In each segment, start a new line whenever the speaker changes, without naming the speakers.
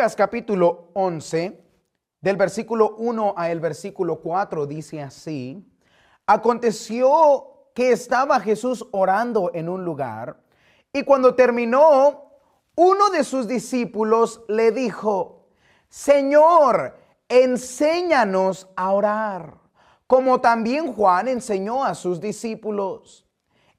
Lucas capítulo 11, del versículo 1 al versículo 4, dice así: Aconteció que estaba Jesús orando en un lugar, y cuando terminó, uno de sus discípulos le dijo: Señor, enséñanos a orar, como también Juan enseñó a sus discípulos.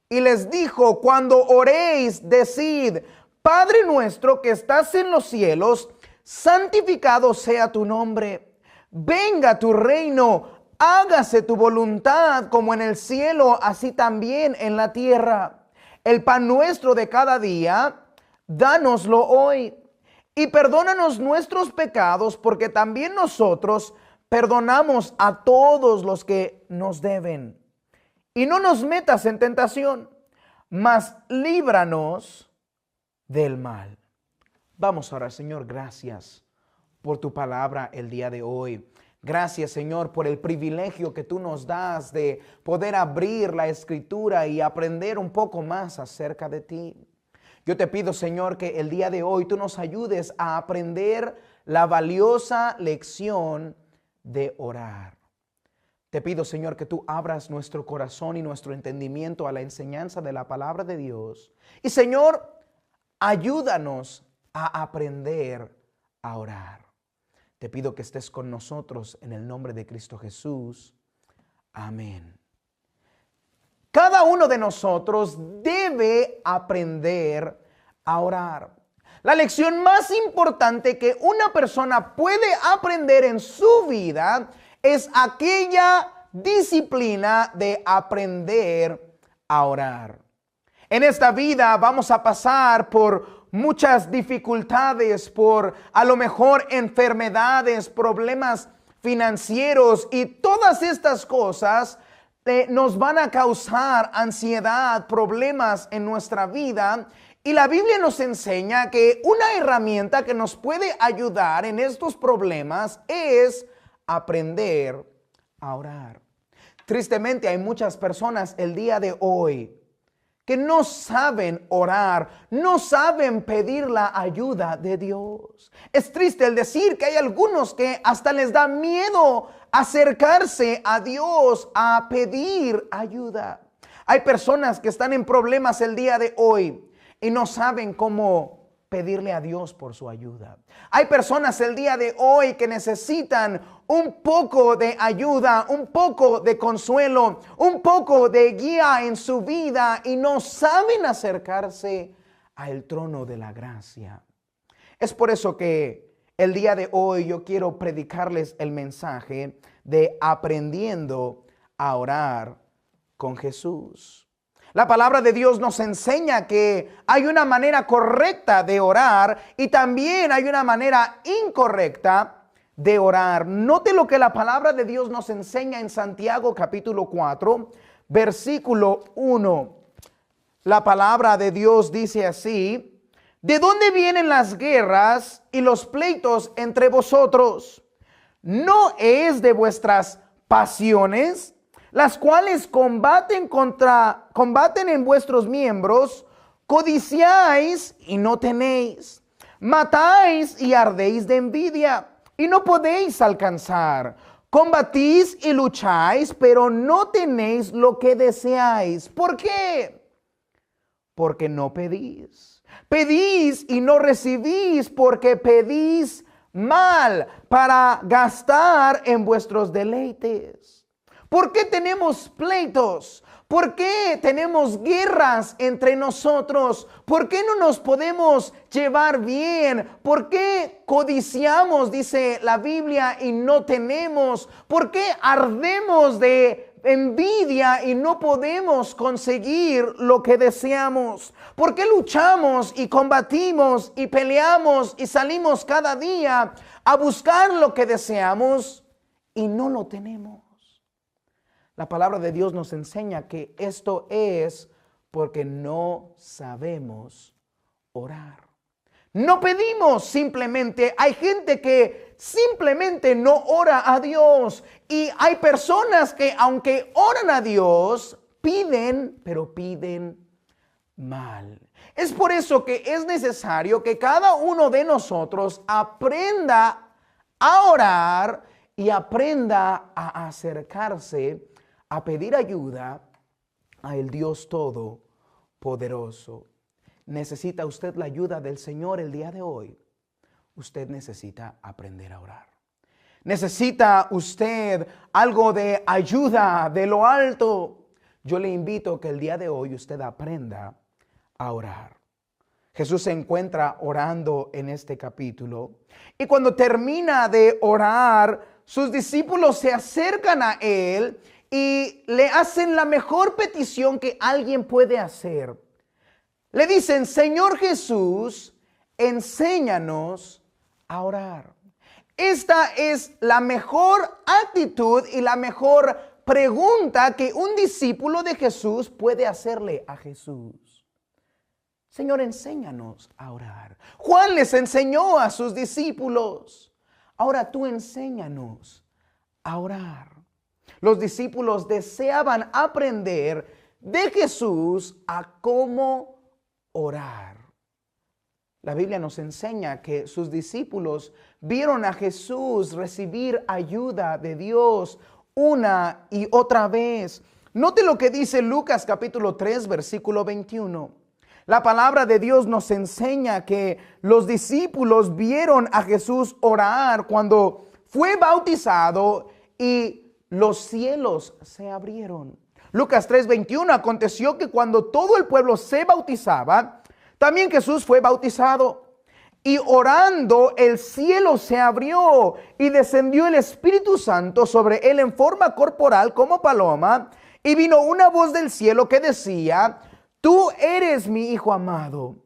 Y les dijo: cuando oréis, decid: Padre nuestro que estás en los cielos, santificado sea tu nombre. Venga tu reino, hágase tu voluntad como en el cielo, así también en la tierra. El pan nuestro de cada día, dánoslo hoy. Y perdónanos nuestros pecados, porque también nosotros perdonamos a todos los que nos deben. Y no nos metas en tentación, mas líbranos del mal. Vamos a orar. Señor, gracias por tu palabra el día de hoy. Gracias, Señor, por el privilegio que tú nos das de poder abrir la Escritura y aprender un poco más acerca de ti. Yo te pido, Señor, que el día de hoy tú nos ayudes a aprender la valiosa lección de orar. Te pido, Señor, que tú abras nuestro corazón y nuestro entendimiento a la enseñanza de la palabra de Dios. Y, Señor, ayúdanos a aprender a orar. Te pido que estés con nosotros en el nombre de Cristo Jesús. Amén. Cada uno de nosotros debe aprender a orar. La lección más importante que una persona puede aprender en su vida es aquella disciplina de aprender a orar. En esta vida vamos a pasar por muchas dificultades, por a lo mejor enfermedades, problemas financieros, y todas estas cosas nos van a causar ansiedad, problemas en nuestra vida. Y la Biblia nos enseña que una herramienta que nos puede ayudar en estos problemas es aprender a orar. Tristemente hay muchas personas el día de hoy que no saben orar, no saben pedir la ayuda de Dios. Es triste el decir que hay algunos que hasta les da miedo acercarse a Dios a pedir ayuda. Hay personas que están en problemas el día de hoy y no saben cómo pedirle a Dios por su ayuda. Hay personas el día de hoy que necesitan un poco de ayuda, un poco de consuelo, un poco de guía en su vida y no saben acercarse al trono de la gracia. Es por eso que el día de hoy yo quiero predicarles el mensaje de aprendiendo a orar con Jesús. La palabra de Dios nos enseña que hay una manera correcta de orar y también hay una manera incorrecta de orar. Note lo que la palabra de Dios nos enseña en Santiago capítulo 4, versículo 1. La palabra de Dios dice así: ¿de dónde vienen las guerras y los pleitos entre vosotros? ¿No es de vuestras pasiones, las cuales combaten en vuestros miembros? Codiciáis y no tenéis, matáis y ardéis de envidia y no podéis alcanzar, combatís y lucháis, pero no tenéis lo que deseáis. ¿Por qué? Porque no pedís. Pedís y no recibís, porque pedís mal para gastar en vuestros deleites. ¿Por qué tenemos pleitos? ¿Por qué tenemos guerras entre nosotros? ¿Por qué no nos podemos llevar bien? ¿Por qué codiciamos, dice la Biblia, y no tenemos? ¿Por qué ardemos de envidia y no podemos conseguir lo que deseamos? ¿Por qué luchamos y combatimos y peleamos y salimos cada día a buscar lo que deseamos y no lo tenemos? La palabra de Dios nos enseña que esto es porque no sabemos orar. No pedimos simplemente. Hay gente que simplemente no ora a Dios. Y hay personas que aunque oran a Dios, piden, pero piden mal. Es por eso que es necesario que cada uno de nosotros aprenda a orar y aprenda a acercarse, a pedir ayuda a el Dios Todopoderoso. ¿Necesita usted la ayuda del Señor el día de hoy? Usted necesita aprender a orar. ¿Necesita usted algo de ayuda de lo alto? Yo le invito que el día de hoy usted aprenda a orar. Jesús se encuentra orando en este capítulo y cuando termina de orar, sus discípulos se acercan a él y le hacen la mejor petición que alguien puede hacer. Le dicen: Señor Jesús, enséñanos a orar. Esta es la mejor actitud y la mejor pregunta que un discípulo de Jesús puede hacerle a Jesús. Señor, enséñanos a orar. Juan les enseñó a sus discípulos. Ahora tú enséñanos a orar. Los discípulos deseaban aprender de Jesús a cómo orar. La Biblia nos enseña que sus discípulos vieron a Jesús recibir ayuda de Dios una y otra vez. Note lo que dice Lucas capítulo 3, versículo 21. La palabra de Dios nos enseña que los discípulos vieron a Jesús orar cuando fue bautizado y los cielos se abrieron. Lucas 3:21, aconteció que cuando todo el pueblo se bautizaba, también Jesús fue bautizado. Y orando, el cielo se abrió y descendió el Espíritu Santo sobre él en forma corporal como paloma. Y vino una voz del cielo que decía: Tú eres mi Hijo amado,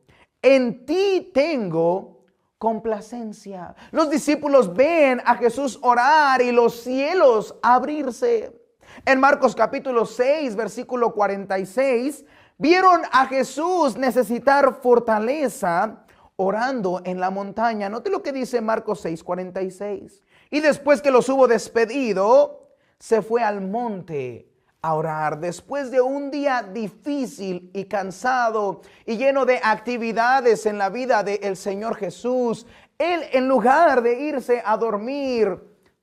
en ti tengo complacencia. Los discípulos ven a Jesús orar y los cielos abrirse. En Marcos capítulo 6, versículo 46, vieron a Jesús necesitar fortaleza orando en la montaña. Note lo que dice Marcos 6, 46. Y después que los hubo despedido, se fue al monte a orar. Después de un día difícil y cansado y lleno de actividades en la vida del Señor Jesús, él, en lugar de irse a dormir,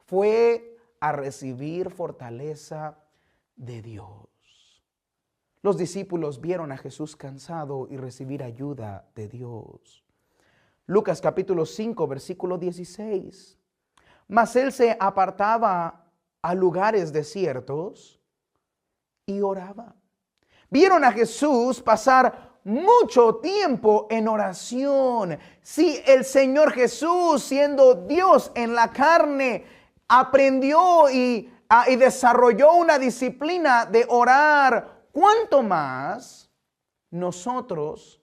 fue a recibir fortaleza de Dios. Los discípulos vieron a Jesús cansado y recibir ayuda de Dios. Lucas capítulo 5, versículo 16. Mas él se apartaba a lugares desiertos y oraba. Vieron a Jesús pasar mucho tiempo en oración. Sí, el Señor Jesús, siendo Dios en la carne, aprendió y desarrolló una disciplina de orar. ¿Cuánto más nosotros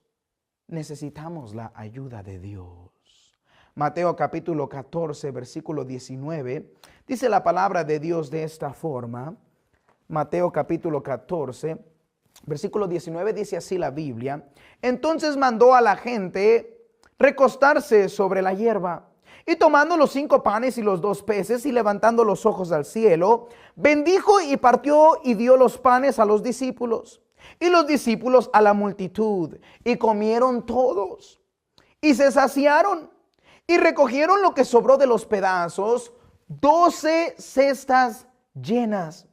necesitamos la ayuda de Dios? Mateo capítulo 14, versículo 19, dice la palabra de Dios de esta forma. Mateo capítulo 14, versículo 19, dice así la Biblia: Entonces mandó a la gente recostarse sobre la hierba. Y tomando los 5 panes y los 2 peces y levantando los ojos al cielo, bendijo y partió y dio los panes a los discípulos y los discípulos a la multitud. Y comieron todos y se saciaron y recogieron lo que sobró de los pedazos, 12 cestas llenas.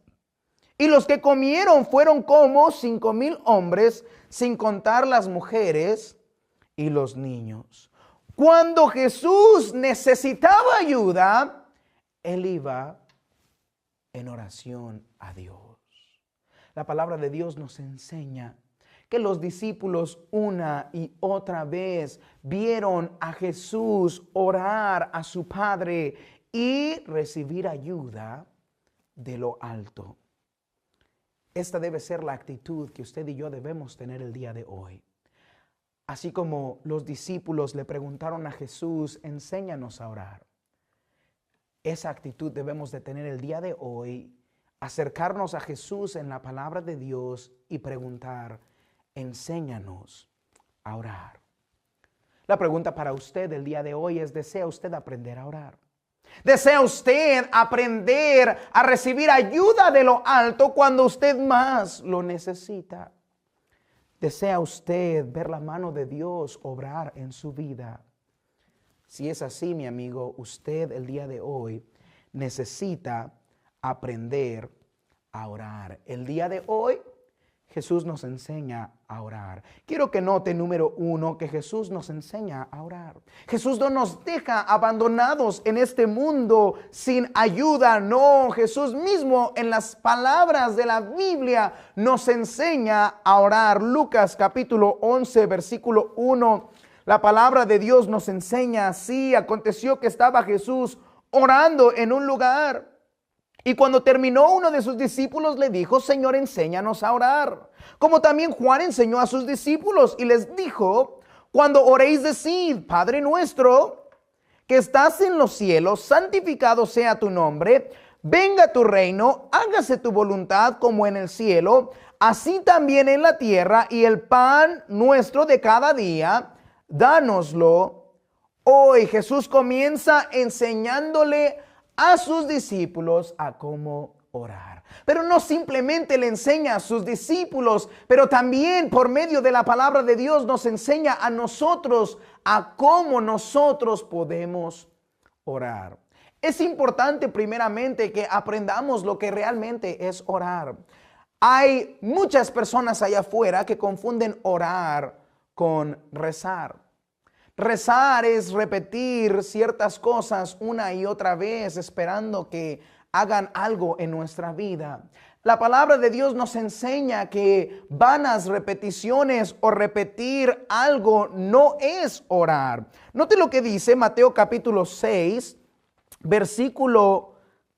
Y los que comieron fueron como 5,000 hombres, sin contar las mujeres y los niños. Cuando Jesús necesitaba ayuda, él iba en oración a Dios. La palabra de Dios nos enseña que los discípulos una y otra vez vieron a Jesús orar a su Padre y recibir ayuda de lo alto. Esta debe ser la actitud que usted y yo debemos tener el día de hoy. Así como los discípulos le preguntaron a Jesús: enséñanos a orar. Esa actitud debemos de tener el día de hoy, acercarnos a Jesús en la palabra de Dios y preguntar: enséñanos a orar. La pregunta para usted el día de hoy es: ¿desea usted aprender a orar? ¿Desea usted aprender a recibir ayuda de lo alto cuando usted más lo necesita? ¿Desea usted ver la mano de Dios obrar en su vida? Si es así, mi amigo, usted el día de hoy necesita aprender a orar. El día de hoy Jesús nos enseña a orar. Quiero que note, número 1, que Jesús nos enseña a orar. Jesús no nos deja abandonados en este mundo sin ayuda. No, Jesús mismo en las palabras de la Biblia nos enseña a orar. Lucas capítulo 11, versículo 1. La palabra de Dios nos enseña así: aconteció que estaba Jesús orando en un lugar. Y cuando terminó, uno de sus discípulos le dijo: Señor, enséñanos a orar, como también Juan enseñó a sus discípulos, y les dijo: cuando oréis, decid: Padre nuestro que estás en los cielos, santificado sea tu nombre, venga tu reino, hágase tu voluntad como en el cielo, así también en la tierra, y el pan nuestro de cada día, dánoslo hoy. Jesús comienza enseñándole a sus discípulos a cómo orar. Pero no simplemente le enseña a sus discípulos, pero también por medio de la palabra de Dios nos enseña a nosotros a cómo nosotros podemos orar. Es importante primeramente que aprendamos lo que realmente es orar. Hay muchas personas allá afuera que confunden orar con rezar. Rezar es repetir ciertas cosas una y otra vez esperando que hagan algo en nuestra vida. La palabra de Dios nos enseña que vanas repeticiones o repetir algo no es orar. Note lo que dice Mateo capítulo 6, versículo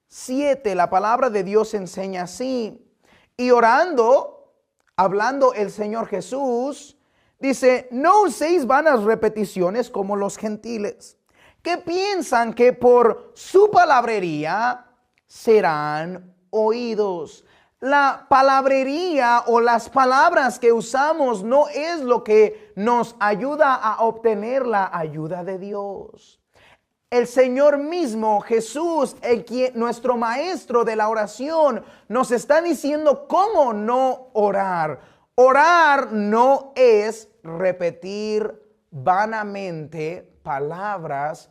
7. La palabra de Dios enseña así: y orando, hablando el Señor Jesús, dice: no uséis vanas repeticiones como los gentiles, que piensan que por su palabrería serán oídos. La palabrería o las palabras que usamos no es lo que nos ayuda a obtener la ayuda de Dios. El Señor mismo, Jesús, nuestro maestro de la oración, nos está diciendo cómo no orar. Orar no es repetir vanamente palabras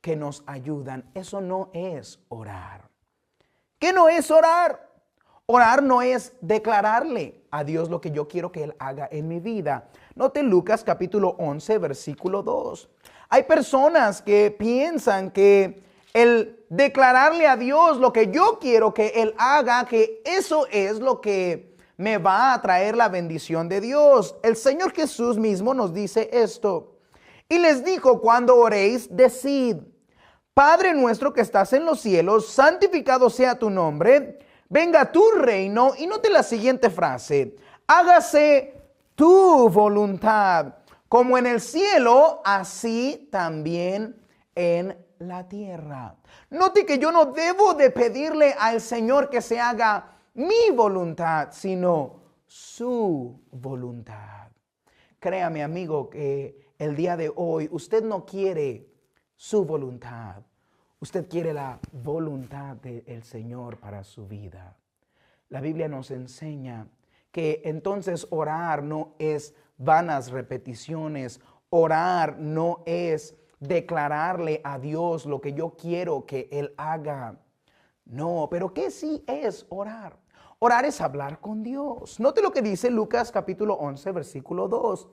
que nos ayudan. Eso no es orar. ¿Qué no es orar? Orar no es declararle a Dios lo que yo quiero que Él haga en mi vida. Note Lucas capítulo 11, versículo 2. Hay personas que piensan que el declararle a Dios lo que yo quiero que Él haga, que eso es lo que me va a traer la bendición de Dios. El Señor Jesús mismo nos dice esto: y les dijo: cuando oréis, decid: Padre nuestro que estás en los cielos, santificado sea tu nombre, venga tu reino. Y note la siguiente frase: hágase tu voluntad, como en el cielo, así también en la tierra. Note que yo no debo de pedirle al Señor que se haga mi voluntad, sino su voluntad. Créame, amigo, que el día de hoy usted no quiere su voluntad. Usted quiere la voluntad del Señor para su vida. La Biblia nos enseña que entonces orar no es vanas repeticiones. Orar no es declararle a Dios lo que yo quiero que Él haga. No, pero ¿qué sí es orar? Orar es hablar con Dios. Note lo que dice Lucas capítulo 11, versículo 2.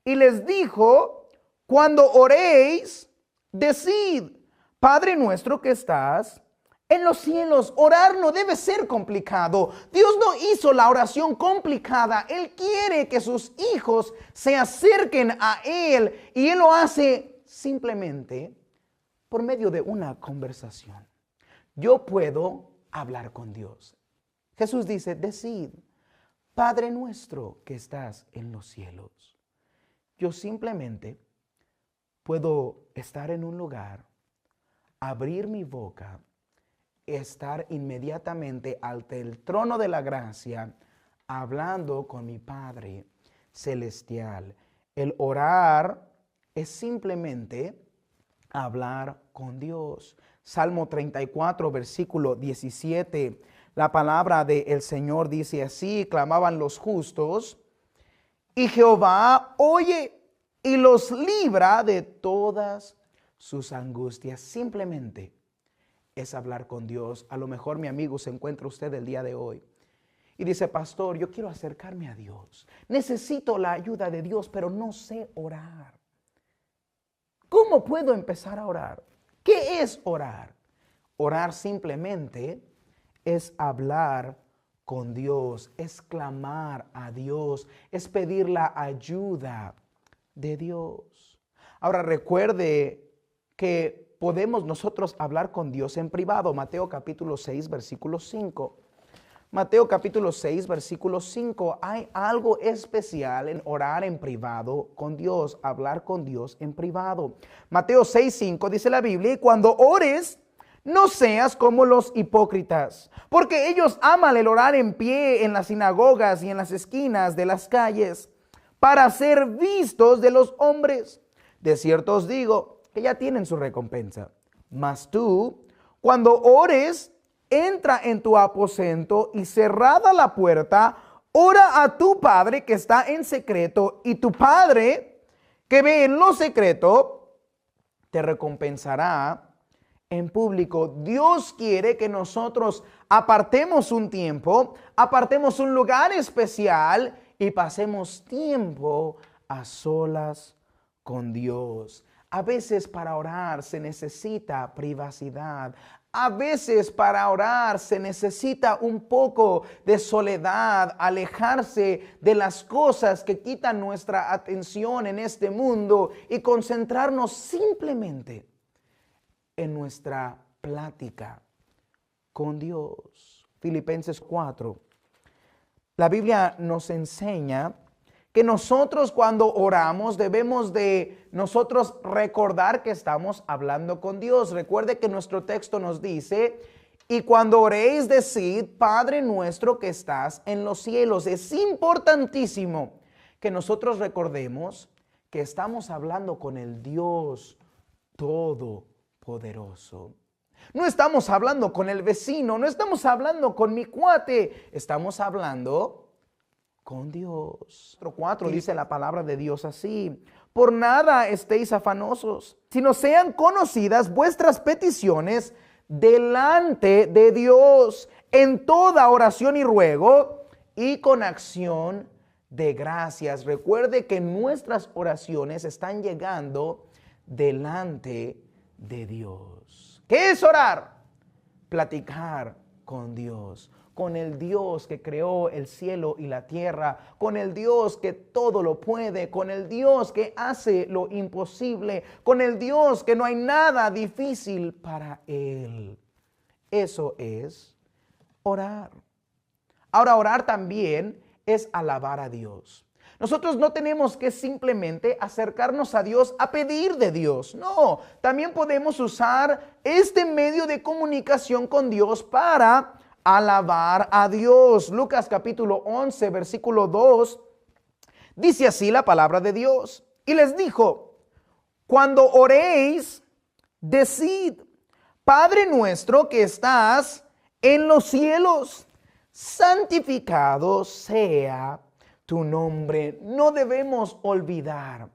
Y les dijo: cuando oréis, decid: Padre nuestro que estás en los cielos. Orar no debe ser complicado. Dios no hizo la oración complicada. Él quiere que sus hijos se acerquen a Él, y Él lo hace simplemente por medio de una conversación. Yo puedo hablar con Dios. Jesús dice: decid: Padre nuestro que estás en los cielos. Yo simplemente puedo estar en un lugar, abrir mi boca, estar inmediatamente ante el trono de la gracia, hablando con mi Padre celestial. El orar es simplemente hablar con Dios. Salmo 34, versículo 17. La palabra del Señor dice así: clamaban los justos y Jehová oye y los libra de todas sus angustias. Simplemente es hablar con Dios. A lo mejor, mi amigo, se encuentra usted el día de hoy y dice: pastor, yo quiero acercarme a Dios. Necesito la ayuda de Dios, pero no sé orar. ¿Cómo puedo empezar a orar? ¿Qué es orar? Orar simplemente es hablar con Dios, es clamar a Dios, es pedir la ayuda de Dios. Ahora recuerde que podemos nosotros hablar con Dios en privado. Mateo capítulo 6, versículo 5. Mateo capítulo 6, versículo 5. Hay algo especial en orar en privado con Dios, hablar con Dios en privado. Mateo 6, 5 dice la Biblia: y cuando ores, no seas como los hipócritas, porque ellos aman el orar en pie en las sinagogas y en las esquinas de las calles, para ser vistos de los hombres. De cierto os digo que ya tienen su recompensa. Mas tú, cuando ores, entra en tu aposento y cerrada la puerta, ora a tu Padre que está en secreto, y tu Padre que ve en lo secreto te recompensará en público. Dios quiere que nosotros apartemos un tiempo, apartemos un lugar especial y pasemos tiempo a solas con Dios. A veces para orar se necesita privacidad. A veces para orar se necesita un poco de soledad, alejarse de las cosas que quitan nuestra atención en este mundo y concentrarnos simplemente en nuestra plática con Dios. Filipenses 4. La Biblia nos enseña que nosotros cuando oramos debemos de nosotros recordar que estamos hablando con Dios. Recuerde que nuestro texto nos dice: y cuando oréis, decid: Padre nuestro que estás en los cielos. Es importantísimo que nosotros recordemos que estamos hablando con el Dios Todopoderoso. No estamos hablando con el vecino, no estamos hablando con mi cuate, estamos hablando con Dios. 4 dice la palabra de Dios así: por nada estéis afanosos, sino sean conocidas vuestras peticiones delante de Dios en toda oración y ruego y con acción de gracias. Recuerde que nuestras oraciones están llegando delante de Dios. ¿Qué es orar? Platicar con Dios, con el Dios que creó el cielo y la tierra, con el Dios que todo lo puede, con el Dios que hace lo imposible, con el Dios que no hay nada difícil para Él. Eso es orar. Ahora, orar también es alabar a Dios. Nosotros no tenemos que simplemente acercarnos a Dios a pedir de Dios. No, también podemos usar este medio de comunicación con Dios para alabar a Dios. Lucas capítulo 11, versículo 2, dice así la palabra de Dios: y les dijo: cuando oréis, decid: Padre nuestro que estás en los cielos, santificado sea tu nombre. No debemos olvidar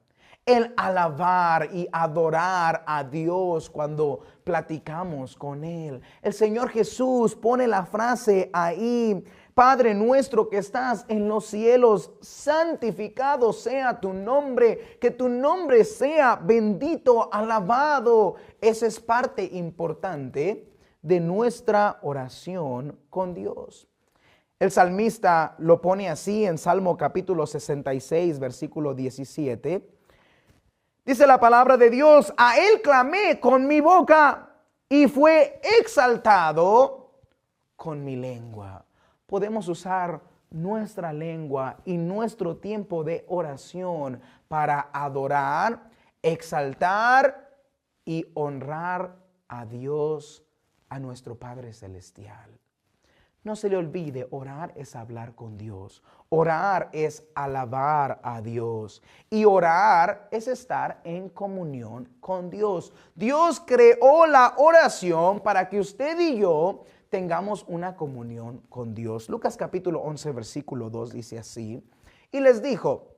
el alabar y adorar a Dios cuando platicamos con Él. El Señor Jesús pone la frase ahí: Padre nuestro que estás en los cielos, santificado sea tu nombre, que tu nombre sea bendito, alabado. Esa es parte importante de nuestra oración con Dios. El salmista lo pone así en Salmo capítulo 66, versículo 17. Dice la palabra de Dios: a Él clamé con mi boca y fue exaltado con mi lengua. Podemos usar nuestra lengua y nuestro tiempo de oración para adorar, exaltar y honrar a Dios, a nuestro Padre Celestial. No se le olvide, orar es hablar con Dios. Orar es alabar a Dios. Y orar es estar en comunión con Dios. Dios creó la oración para que usted y yo tengamos una comunión con Dios. Lucas capítulo 11, versículo 2 dice así: y les dijo: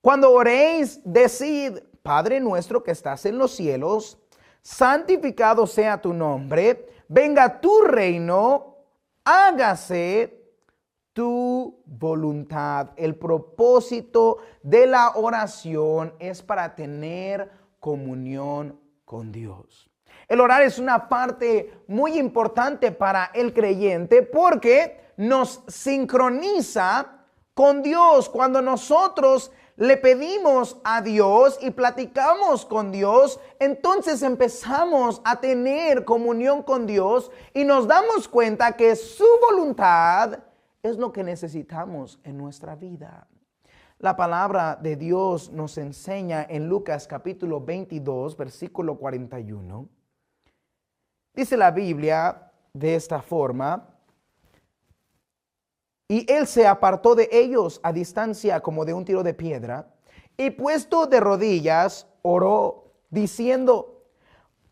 Cuando oréis, decid, Padre nuestro que estás en los cielos, santificado sea tu nombre, venga tu reino, hágase tu voluntad. El propósito de la oración es para tener comunión con Dios. El orar es una parte muy importante para el creyente porque nos sincroniza con Dios. Cuando nosotros le pedimos a Dios y platicamos con Dios, entonces empezamos a tener comunión con Dios y nos damos cuenta que su voluntad es lo que necesitamos en nuestra vida. La palabra de Dios nos enseña en Lucas capítulo 22, versículo 41. Dice la Biblia de esta forma: y él se apartó de ellos a distancia como de un tiro de piedra, y puesto de rodillas, oró, diciendo: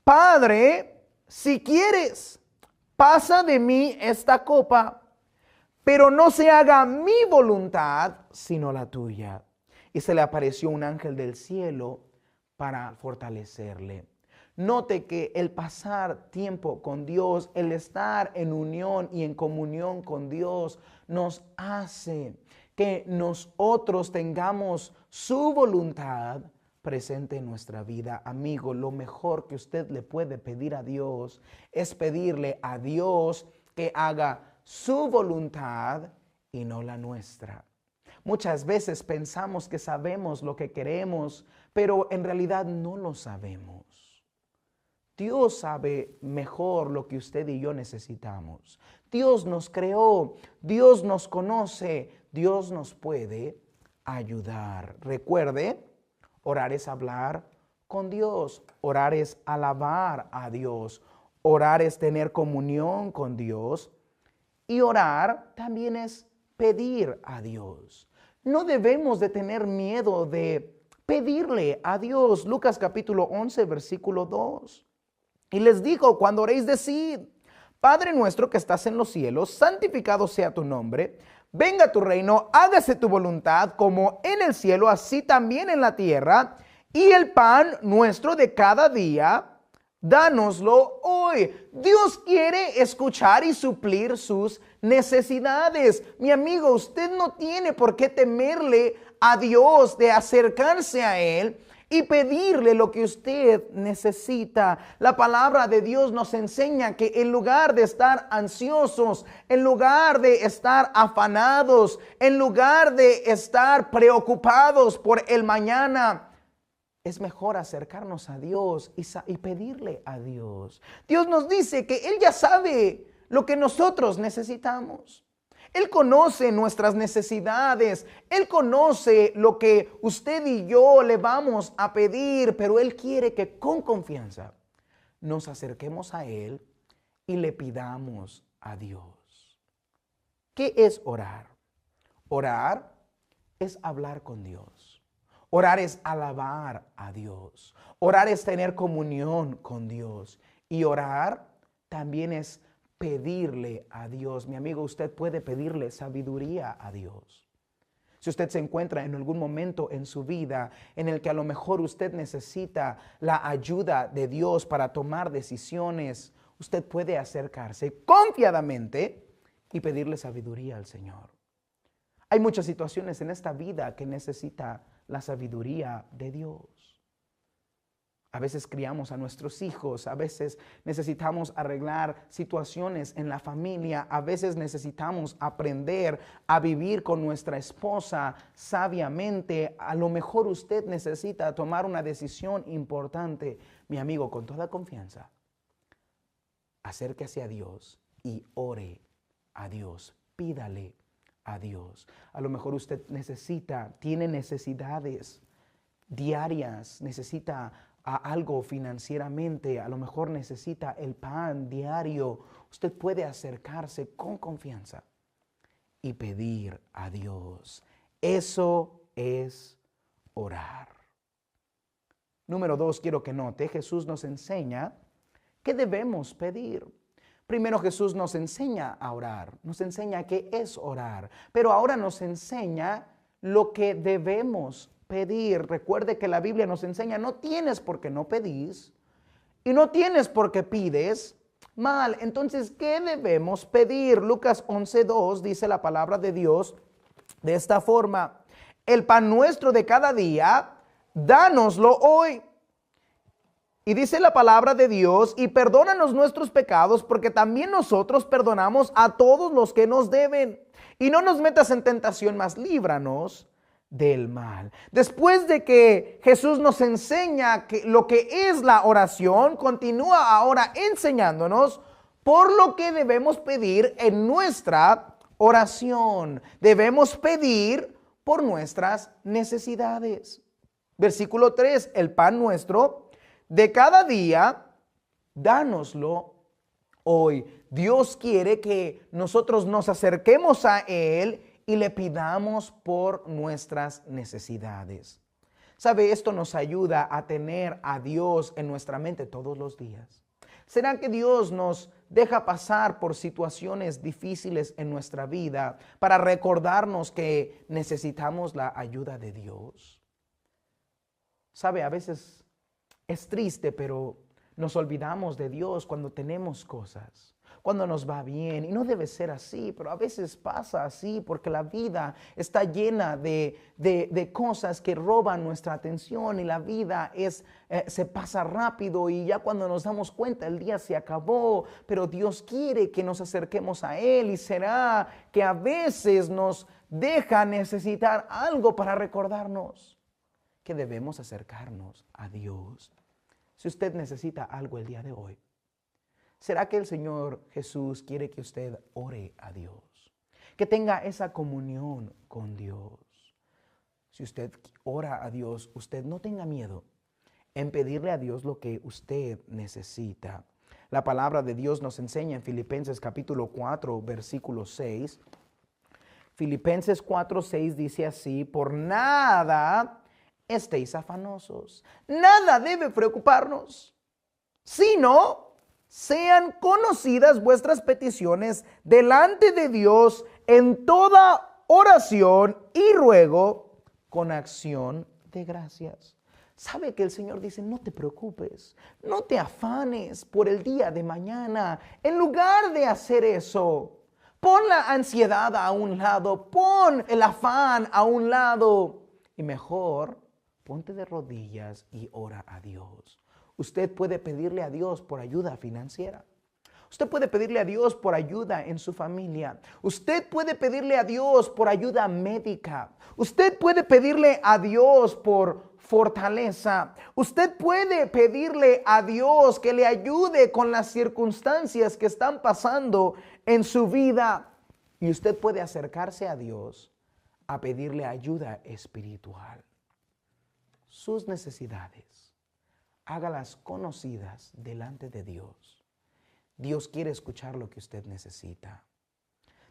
Padre, si quieres, pasa de mí esta copa, pero no se haga mi voluntad, sino la tuya. Y se le apareció un ángel del cielo para fortalecerle. Note que el pasar tiempo con Dios, el estar en unión y en comunión con Dios, nos hace que nosotros tengamos su voluntad presente en nuestra vida. Amigo, lo mejor que usted le puede pedir a Dios es pedirle a Dios que haga su voluntad y no la nuestra. Muchas veces pensamos que sabemos lo que queremos, pero en realidad no lo sabemos. Dios sabe mejor lo que usted y yo necesitamos. Dios nos creó, Dios nos conoce, Dios nos puede ayudar. Recuerde, orar es hablar con Dios, orar es alabar a Dios, orar es tener comunión con Dios y orar también es pedir a Dios. No debemos de tener miedo de pedirle a Dios. Lucas capítulo 11, versículo 2. Y les dijo: cuando oréis, decid, Padre nuestro que estás en los cielos, santificado sea tu nombre, venga tu reino, hágase tu voluntad como en el cielo, así también en la tierra. Y el pan nuestro de cada día, dánoslo hoy. Dios quiere escuchar y suplir sus necesidades. Mi amigo, usted no tiene por qué temerle a Dios, de acercarse a Él y pedirle lo que usted necesita. La palabra de Dios nos enseña que en lugar de estar ansiosos, en lugar de estar afanados, en lugar de estar preocupados por el mañana, es mejor acercarnos a Dios y pedirle a Dios. Dios nos dice que Él ya sabe lo que nosotros necesitamos. Él conoce nuestras necesidades, Él conoce lo que usted y yo le vamos a pedir, pero Él quiere que con confianza nos acerquemos a Él y le pidamos a Dios. ¿Qué es orar? Orar es hablar con Dios. Orar es alabar a Dios. Orar es tener comunión con Dios. Y orar también es pedirle a Dios. Mi amigo, usted puede pedirle sabiduría a Dios. Si usted se encuentra en algún momento en su vida en el que a lo mejor usted necesita la ayuda de Dios para tomar decisiones, usted puede acercarse confiadamente y pedirle sabiduría al Señor. Hay muchas situaciones en esta vida que necesita la sabiduría de Dios. A veces criamos a nuestros hijos, a veces necesitamos arreglar situaciones en la familia, a veces necesitamos aprender a vivir con nuestra esposa sabiamente. A lo mejor usted necesita tomar una decisión importante. Mi amigo, con toda confianza, acérquese a Dios y ore a Dios, pídale a Dios. A lo mejor usted tiene necesidades diarias, necesita algo financieramente, a lo mejor necesita el pan diario. Usted puede acercarse con confianza y pedir a Dios. Eso es orar. Número 2, quiero que note, Jesús nos enseña qué debemos pedir. Primero Jesús nos enseña a orar, nos enseña qué es orar, pero ahora nos enseña lo que debemos pedir. Recuerde que la Biblia nos enseña, no tienes porque no pedís y no tienes porque pides mal. Entonces, ¿qué debemos pedir? Lucas 11:2 dice la palabra de Dios de esta forma: el pan nuestro de cada día, dánoslo hoy. Y dice la palabra de Dios, y perdónanos nuestros pecados, porque también nosotros perdonamos a todos los que nos deben. Y no nos metas en tentación, mas líbranos del mal. Después de que Jesús nos enseña lo que es la oración, continúa ahora enseñándonos por lo que debemos pedir en nuestra oración. Debemos pedir por nuestras necesidades. Versículo 3, el pan nuestro de cada día, dánoslo hoy. Dios quiere que nosotros nos acerquemos a Él y le pidamos por nuestras necesidades. ¿Sabe? Esto nos ayuda a tener a Dios en nuestra mente todos los días. ¿Será que Dios nos deja pasar por situaciones difíciles en nuestra vida para recordarnos que necesitamos la ayuda de Dios? ¿Sabe? A veces es triste, pero nos olvidamos de Dios cuando tenemos cosas, cuando nos va bien. Y no debe ser así, pero a veces pasa así porque la vida está llena de cosas que roban nuestra atención y la vida se pasa rápido y ya cuando nos damos cuenta el día se acabó. Pero Dios quiere que nos acerquemos a Él y será que a veces nos deja necesitar algo para recordarnos que debemos acercarnos a Dios. Si usted necesita algo el día de hoy, ¿será que el Señor Jesús quiere que usted ore a Dios? Que tenga esa comunión con Dios. Si usted ora a Dios, usted no tenga miedo en pedirle a Dios lo que usted necesita. La palabra de Dios nos enseña en Filipenses capítulo 4, versículo 6. Filipenses 4:6 dice así: por nada estéis afanosos, nada debe preocuparnos, sino sean conocidas vuestras peticiones delante de Dios en toda oración y ruego con acción de gracias. ¿Sabe que el Señor dice, no te preocupes, no te afanes por el día de mañana? En lugar de hacer eso, pon la ansiedad a un lado, pon el afán a un lado y mejor ponte de rodillas y ora a Dios. Usted puede pedirle a Dios por ayuda financiera. Usted puede pedirle a Dios por ayuda en su familia. Usted puede pedirle a Dios por ayuda médica. Usted puede pedirle a Dios por fortaleza. Usted puede pedirle a Dios que le ayude con las circunstancias que están pasando en su vida. Y usted puede acercarse a Dios a pedirle ayuda espiritual. Sus necesidades, hágalas conocidas delante de Dios. Dios quiere escuchar lo que usted necesita.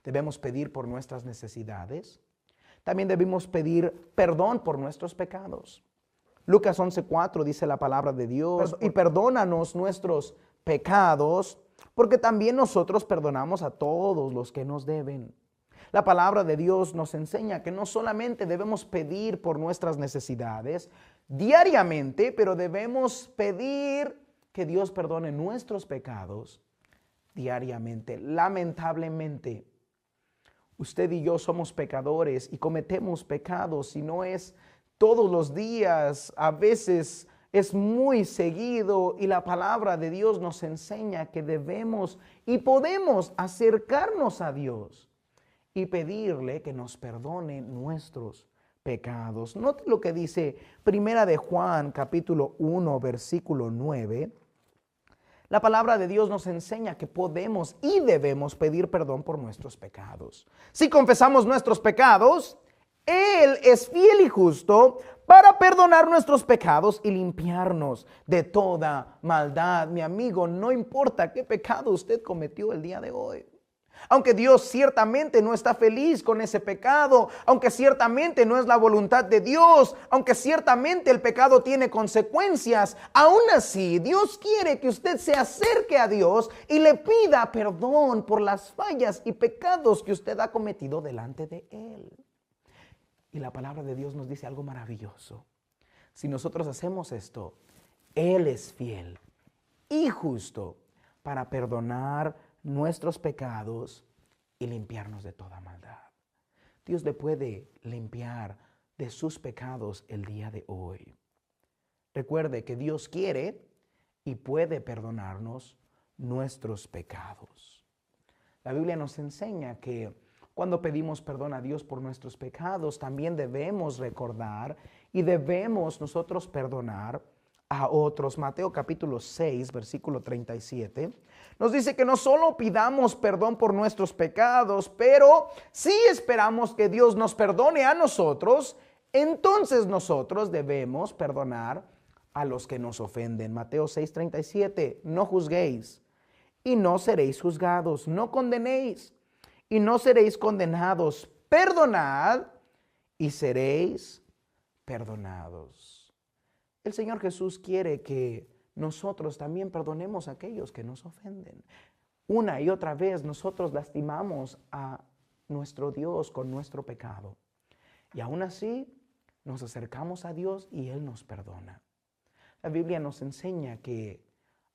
Debemos pedir por nuestras necesidades. También debemos pedir perdón por nuestros pecados. Lucas 11:4 dice la palabra de Dios: y perdónanos nuestros pecados, porque también nosotros perdonamos a todos los que nos deben. La palabra de Dios nos enseña que no solamente debemos pedir por nuestras necesidades diariamente, pero debemos pedir que Dios perdone nuestros pecados diariamente. Lamentablemente, usted y yo somos pecadores y cometemos pecados, y no es todos los días, a veces es muy seguido, y la palabra de Dios nos enseña que debemos y podemos acercarnos a Dios y pedirle que nos perdone nuestros pecados. Note lo que dice Primera de Juan, capítulo 1, versículo 9. La palabra de Dios nos enseña que podemos y debemos pedir perdón por nuestros pecados. Si confesamos nuestros pecados, Él es fiel y justo para perdonar nuestros pecados y limpiarnos de toda maldad. Mi amigo, no importa qué pecado usted cometió el día de hoy. Aunque Dios ciertamente no está feliz con ese pecado, aunque ciertamente no es la voluntad de Dios, aunque ciertamente el pecado tiene consecuencias, aún así Dios quiere que usted se acerque a Dios y le pida perdón por las fallas y pecados que usted ha cometido delante de Él. Y la palabra de Dios nos dice algo maravilloso. Si nosotros hacemos esto, Él es fiel y justo para perdonar nuestros pecados y limpiarnos de toda maldad. Dios le puede limpiar de sus pecados el día de hoy. Recuerde que Dios quiere y puede perdonarnos nuestros pecados. La Biblia nos enseña que cuando pedimos perdón a Dios por nuestros pecados, también debemos recordar y debemos nosotros perdonar a otros. Mateo capítulo 6, versículo 37, nos dice que no solo pidamos perdón por nuestros pecados, pero si esperamos que Dios nos perdone a nosotros, entonces nosotros debemos perdonar a los que nos ofenden. Mateo 6, 37, no juzguéis y no seréis juzgados, no condenéis y no seréis condenados, perdonad y seréis perdonados. El Señor Jesús quiere que nosotros también perdonemos a aquellos que nos ofenden. Una y otra vez nosotros lastimamos a nuestro Dios con nuestro pecado. Y aún así nos acercamos a Dios y Él nos perdona. La Biblia nos enseña que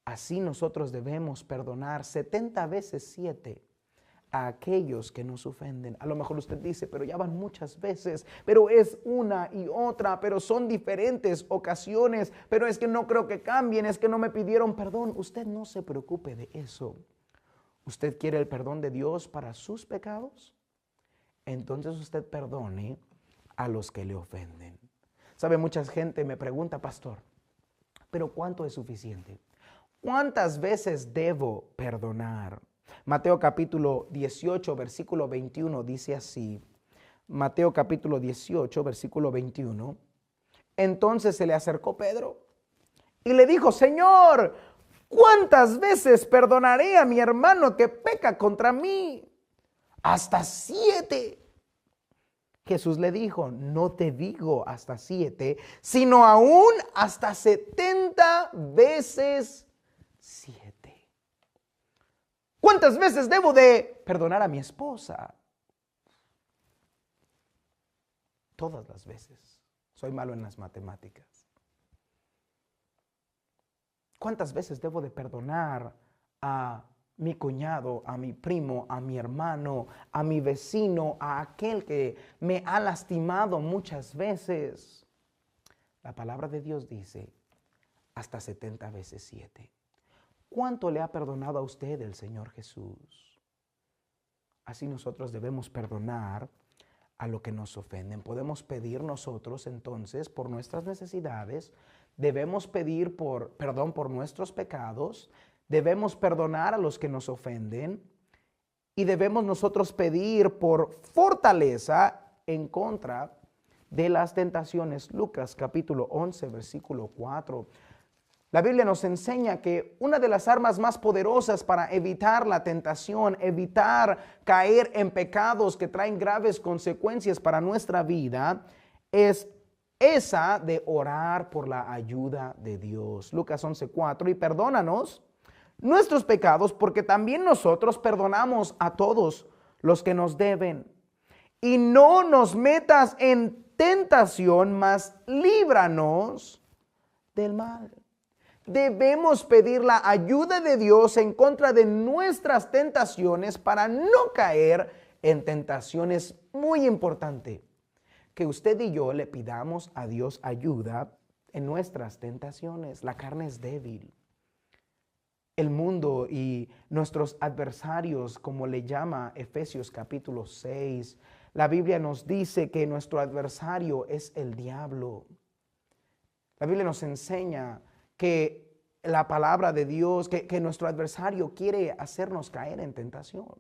así nosotros debemos perdonar 70 veces 7 a aquellos que nos ofenden. A lo mejor usted dice, pero ya van muchas veces, pero es una y otra, pero son diferentes ocasiones, pero es que no creo que cambien, es que no me pidieron perdón. Usted no se preocupe de eso. ¿Usted quiere el perdón de Dios para sus pecados? Entonces usted perdone a los que le ofenden. Sabe, mucha gente me pregunta, pastor, ¿pero cuánto es suficiente? ¿Cuántas veces debo perdonar? Mateo capítulo 18, versículo 21 dice así. Mateo capítulo 18, versículo 21. Entonces se le acercó Pedro y le dijo, Señor, ¿cuántas veces perdonaré a mi hermano que peca contra mí? Hasta 7. Jesús le dijo, no te digo hasta 7, sino aún hasta 70 veces 7. ¿Cuántas veces debo de perdonar a mi esposa? Todas las veces. Soy malo en las matemáticas. ¿Cuántas veces debo de perdonar a mi cuñado, a mi primo, a mi hermano, a mi vecino, a aquel que me ha lastimado muchas veces? La palabra de Dios dice, hasta 70 veces 7. ¿Cuánto le ha perdonado a usted el Señor Jesús? Así nosotros debemos perdonar a lo que nos ofenden. Podemos pedir nosotros entonces por nuestras necesidades, debemos pedir perdón por nuestros pecados, debemos perdonar a los que nos ofenden y debemos nosotros pedir por fortaleza en contra de las tentaciones. Lucas capítulo 11, versículo 4. La Biblia nos enseña que una de las armas más poderosas para evitar la tentación, evitar caer en pecados que traen graves consecuencias para nuestra vida, es esa de orar por la ayuda de Dios. Lucas 11:4, y perdónanos nuestros pecados porque también nosotros perdonamos a todos los que nos deben. Y no nos metas en tentación, mas líbranos del mal. Debemos pedir la ayuda de Dios en contra de nuestras tentaciones para no caer en tentaciones. Muy importante que usted y yo le pidamos a Dios ayuda en nuestras tentaciones. La carne es débil. El mundo y nuestros adversarios, como le llama Efesios capítulo 6, la Biblia nos dice que nuestro adversario es el diablo. La Biblia nos enseña que la palabra de Dios, que nuestro adversario quiere hacernos caer en tentación.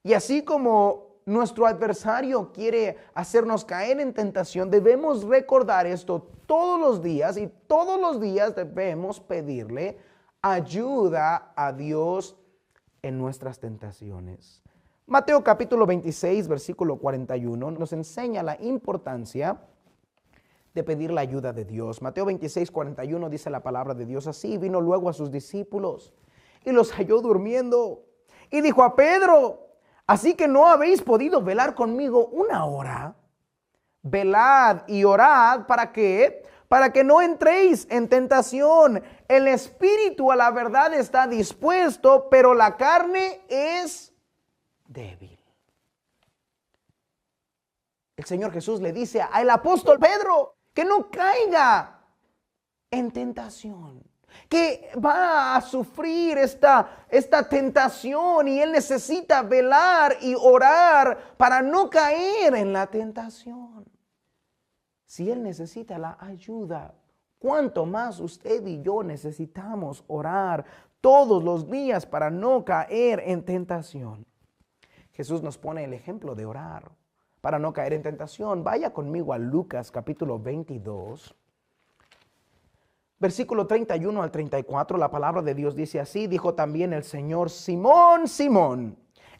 Y así como nuestro adversario quiere hacernos caer en tentación, debemos recordar esto todos los días y todos los días debemos pedirle ayuda a Dios en nuestras tentaciones. Mateo capítulo 26, versículo 41 nos enseña la importancia de pedir la ayuda de Dios. Mateo 26, 41 dice la palabra de Dios así: vino luego a sus discípulos y los halló durmiendo y dijo a Pedro: ¿así que no habéis podido velar conmigo una hora? velad y orad. ¿Para qué? Para que no entréis en tentación. El espíritu a la verdad está dispuesto, pero la carne es débil. El Señor Jesús le dice al apóstol Pedro que no caiga en tentación, que va a sufrir esta tentación y él necesita velar y orar para no caer en la tentación. Si él necesita la ayuda, ¿cuánto más usted y yo necesitamos orar todos los días para no caer en tentación? Jesús nos pone el ejemplo de orar para no caer en tentación. Vaya conmigo a Lucas capítulo 22. Versículo 31 al 34, la palabra de Dios dice así: dijo también el Señor: Simón, Simón,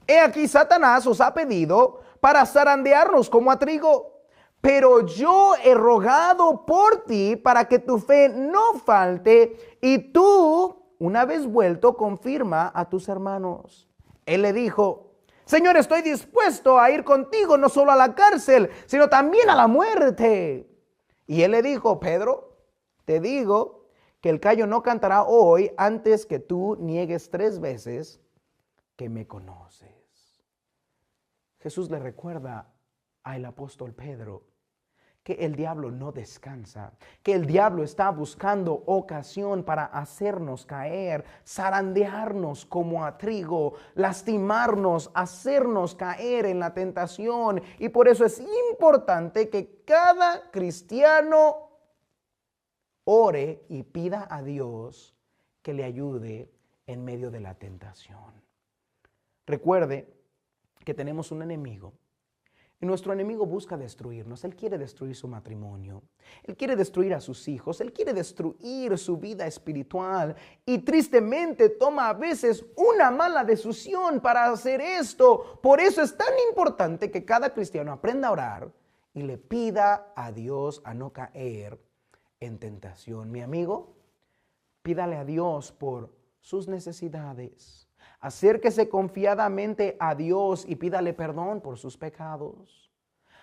he aquí Satanás os ha pedido para zarandearnos como a trigo, pero yo he rogado por ti para que tu fe no falte, y tú, una vez vuelto, confirma a tus hermanos. Él le dijo: Señor, estoy dispuesto a ir contigo, no solo a la cárcel, sino también a la muerte. Y él le dijo: Pedro, te digo que el gallo no cantará hoy antes que tú niegues 3 veces que me conoces. Jesús le recuerda al apóstol Pedro que el diablo no descansa, que el diablo está buscando ocasión para hacernos caer, zarandearnos como a trigo, lastimarnos, hacernos caer en la tentación. Y por eso es importante que cada cristiano ore y pida a Dios que le ayude en medio de la tentación. Recuerde que tenemos un enemigo. Y nuestro enemigo busca destruirnos. Él quiere destruir su matrimonio. Él quiere destruir a sus hijos. Él quiere destruir su vida espiritual. Y tristemente toma a veces una mala decisión para hacer esto. Por eso es tan importante que cada cristiano aprenda a orar y le pida a Dios a no caer en tentación. Mi amigo, pídale a Dios por sus necesidades. Acérquese confiadamente a Dios y pídale perdón por sus pecados.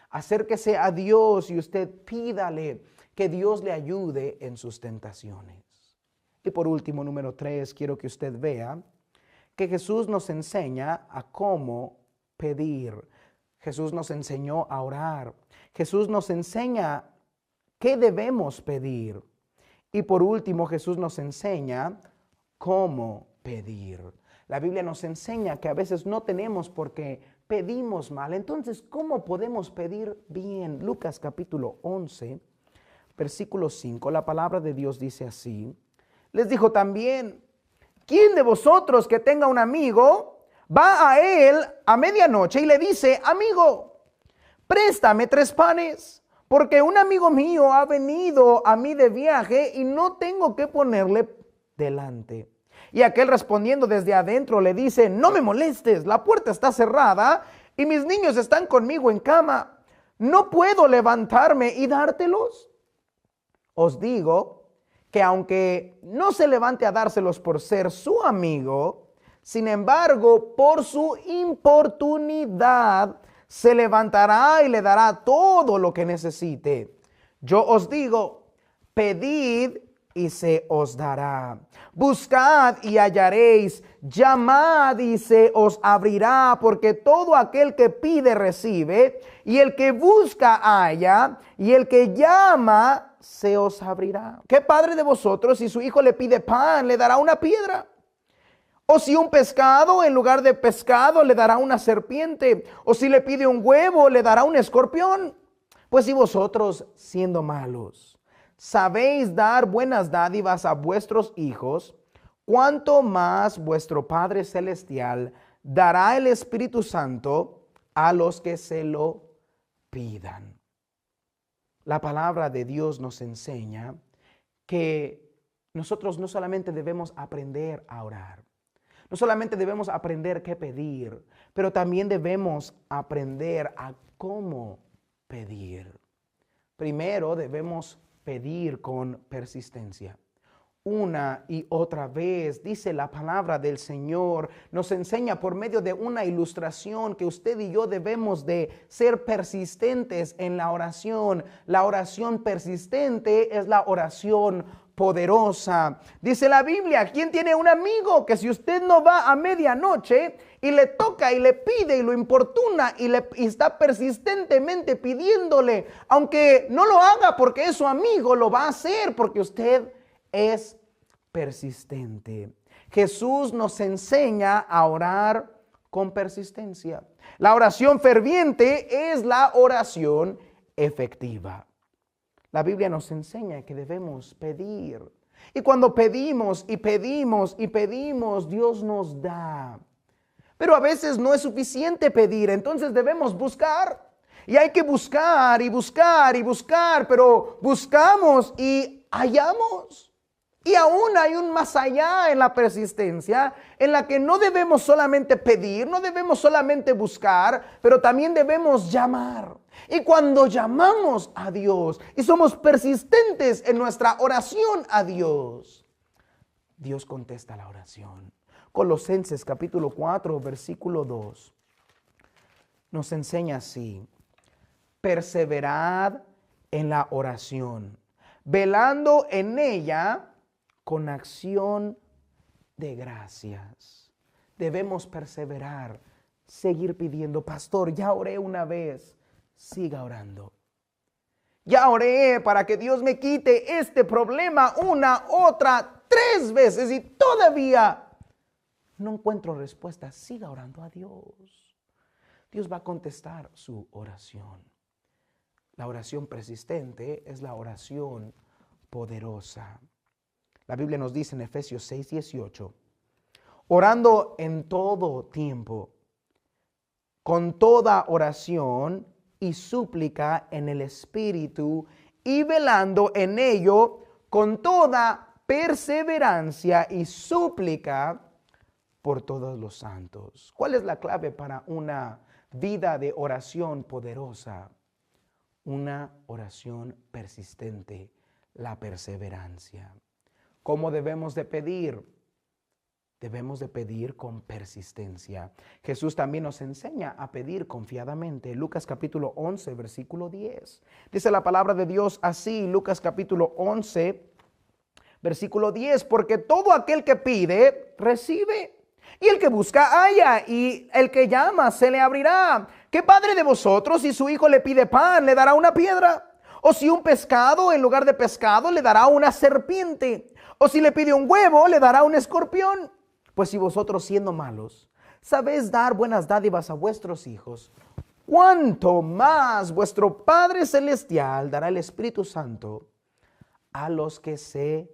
Acérquese a Dios y usted pídale que Dios le ayude en sus tentaciones. Y por último, número 3, quiero que usted vea que Jesús nos enseña a cómo pedir. Jesús nos enseñó a orar. Jesús nos enseña qué debemos pedir. Y por último, Jesús nos enseña cómo pedir. La Biblia nos enseña que a veces no tenemos porque pedimos mal. Entonces, ¿cómo podemos pedir bien? Lucas capítulo 11, versículo 5, la palabra de Dios dice así: les dijo también: ¿quién de vosotros que tenga un amigo va a él a medianoche y le dice: amigo, préstame 3 panes, porque un amigo mío ha venido a mí de viaje y no tengo que ponerle delante? Y aquel respondiendo desde adentro le dice: no me molestes, la puerta está cerrada y mis niños están conmigo en cama. ¿No puedo levantarme y dártelos? Os digo que aunque no se levante a dárselos por ser su amigo, sin embargo, por su importunidad, se levantará y le dará todo lo que necesite. Yo os digo: pedid y se os dará. Buscad y hallaréis. Llamad y se os abrirá, porque todo aquel que pide recibe, y el que busca halla, y el que llama se os abrirá. ¿Qué padre de vosotros, si su hijo le pide pan, le dará una piedra? O si un pescado, en lugar de pescado, le dará una serpiente. O si le pide un huevo, le dará un escorpión. Pues si vosotros, siendo malos, sabéis dar buenas dádivas a vuestros hijos, cuánto más vuestro Padre Celestial dará el Espíritu Santo a los que se lo pidan. La palabra de Dios nos enseña que nosotros no solamente debemos aprender a orar, no solamente debemos aprender qué pedir, pero también debemos aprender a cómo pedir. Primero debemos pedir con persistencia. una y otra vez. Dice la palabra del Señor, nos enseña por medio de una ilustración que usted y yo debemos de ser persistentes en la oración. La oración persistente es la oración poderosa. Dice la Biblia, ¿quién tiene un amigo que si usted no va a medianoche y le toca y le pide y lo importuna y está persistentemente pidiéndole, aunque no lo haga porque es su amigo, lo va a hacer porque usted es persistente? Jesús nos enseña a orar con persistencia. La oración ferviente es la oración efectiva. La Biblia nos enseña que debemos pedir. Y cuando pedimos y pedimos y pedimos, Dios nos da. Pero a veces no es suficiente pedir, entonces debemos buscar. Y hay que buscar y buscar y buscar, pero buscamos y hallamos. Y aún hay un más allá en la persistencia, en la que no debemos solamente pedir, no debemos solamente buscar, pero también debemos llamar. Y cuando llamamos a Dios y somos persistentes en nuestra oración a Dios, Dios contesta la oración. Colosenses capítulo 4, versículo 2, nos enseña así: perseverad en la oración, velando en ella con acción de gracias. Debemos perseverar, seguir pidiendo. Pastor, ya oré una vez, siga orando. Ya oré para que Dios me quite este problema una, otra, 3 veces y todavía no encuentro respuesta. Siga orando a Dios. Dios va a contestar su oración. La oración persistente es la oración poderosa. La Biblia nos dice en Efesios 6:18, orando en todo tiempo, con toda oración y súplica en el Espíritu, y velando en ello con toda perseverancia y súplica por todos los santos. ¿Cuál es la clave para una vida de oración poderosa? Una oración persistente, la perseverancia. ¿Cómo debemos de pedir? Debemos de pedir con persistencia. Jesús también nos enseña a pedir confiadamente. Lucas capítulo 11, versículo 10. Dice la palabra de Dios así, Lucas capítulo 11, versículo 10. Porque todo aquel que pide, recibe. Y el que busca, halla. Y el que llama, se le abrirá. ¿Qué padre de vosotros, si su hijo le pide pan, le dará una piedra? O si un pescado, en lugar de pescado, le dará una serpiente. O si le pide un huevo, le dará un escorpión. Pues si vosotros, siendo malos, sabéis dar buenas dádivas a vuestros hijos, ¿cuánto más vuestro Padre Celestial dará el Espíritu Santo a los que se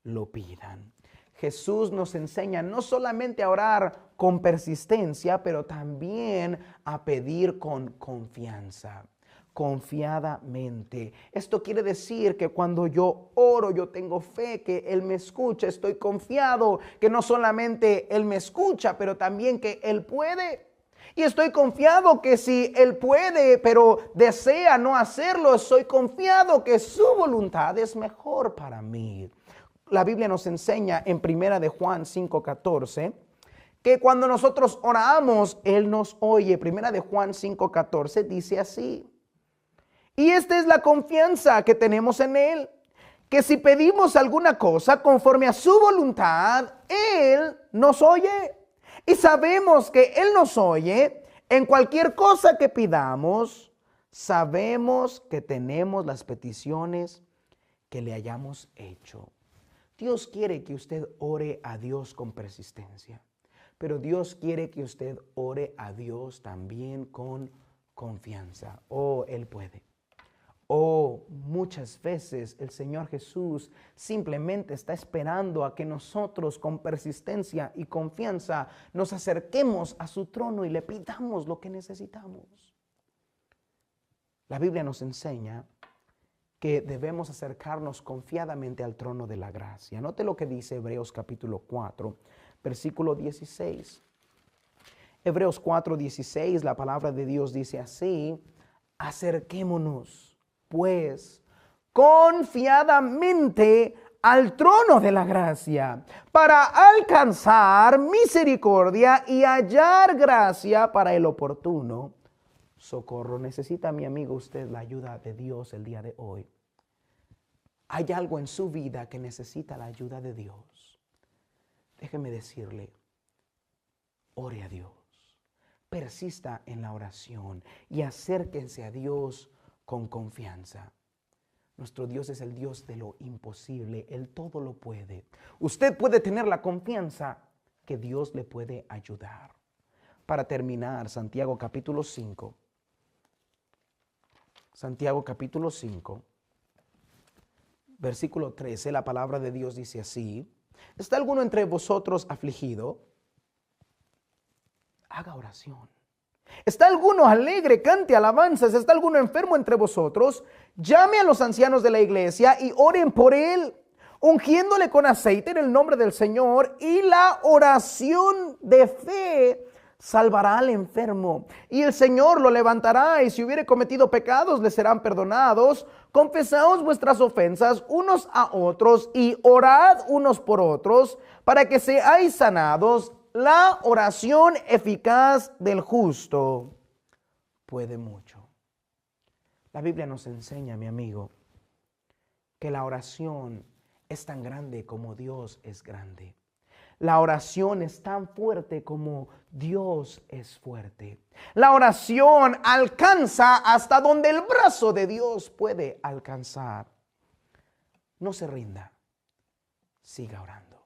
lo pidan? Jesús nos enseña no solamente a orar con persistencia, pero también a pedir con confianza. Confiadamente. Esto quiere decir que cuando yo oro, yo tengo fe que Él me escucha. Estoy confiado que no solamente Él me escucha, pero también que Él puede. Y estoy confiado que si Él puede, pero desea no hacerlo, estoy confiado que su voluntad es mejor para mí. La Biblia nos enseña en 1 de Juan 5:14 que cuando nosotros oramos, Él nos oye. 1 de Juan 5:14 dice así: y esta es la confianza que tenemos en Él, que si pedimos alguna cosa conforme a su voluntad, Él nos oye. Y sabemos que Él nos oye en cualquier cosa que pidamos. Sabemos que tenemos las peticiones que le hayamos hecho. Dios quiere que usted ore a Dios con persistencia, pero Dios quiere que usted ore a Dios también con confianza. Oh, Él puede. Muchas veces el Señor Jesús simplemente está esperando a que nosotros con persistencia y confianza nos acerquemos a su trono y le pidamos lo que necesitamos. La Biblia nos enseña que debemos acercarnos confiadamente al trono de la gracia. Note lo que dice Hebreos capítulo 4, versículo 16. Hebreos 4:16, la palabra de Dios dice así: acerquémonos pues confiadamente al trono de la gracia para alcanzar misericordia y hallar gracia para el oportuno socorro. ¿Necesita, mi amigo, usted la ayuda de Dios el día de hoy? ¿Hay algo en su vida que necesita la ayuda de Dios? Déjeme decirle, ore a Dios, persista en la oración y acérquense a Dios con confianza. Nuestro Dios es el Dios de lo imposible, Él todo lo puede. Usted puede tener la confianza que Dios le puede ayudar. Para terminar, Santiago capítulo 5. Santiago capítulo 5, versículo 13, la palabra de Dios dice así: ¿está alguno entre vosotros afligido? Haga oración. ¿Está alguno alegre? Cante alabanzas. ¿Está alguno enfermo entre vosotros? Llame a los ancianos de la iglesia y oren por él, ungiéndole con aceite en el nombre del Señor, y la oración de fe salvará al enfermo, y el Señor lo levantará, y si hubiere cometido pecados, le serán perdonados. Confesaos vuestras ofensas unos a otros, y orad unos por otros, para que seáis sanados. La oración eficaz del justo puede mucho. La Biblia nos enseña, mi amigo, que la oración es tan grande como Dios es grande. La oración es tan fuerte como Dios es fuerte. La oración alcanza hasta donde el brazo de Dios puede alcanzar. No se rinda, siga orando.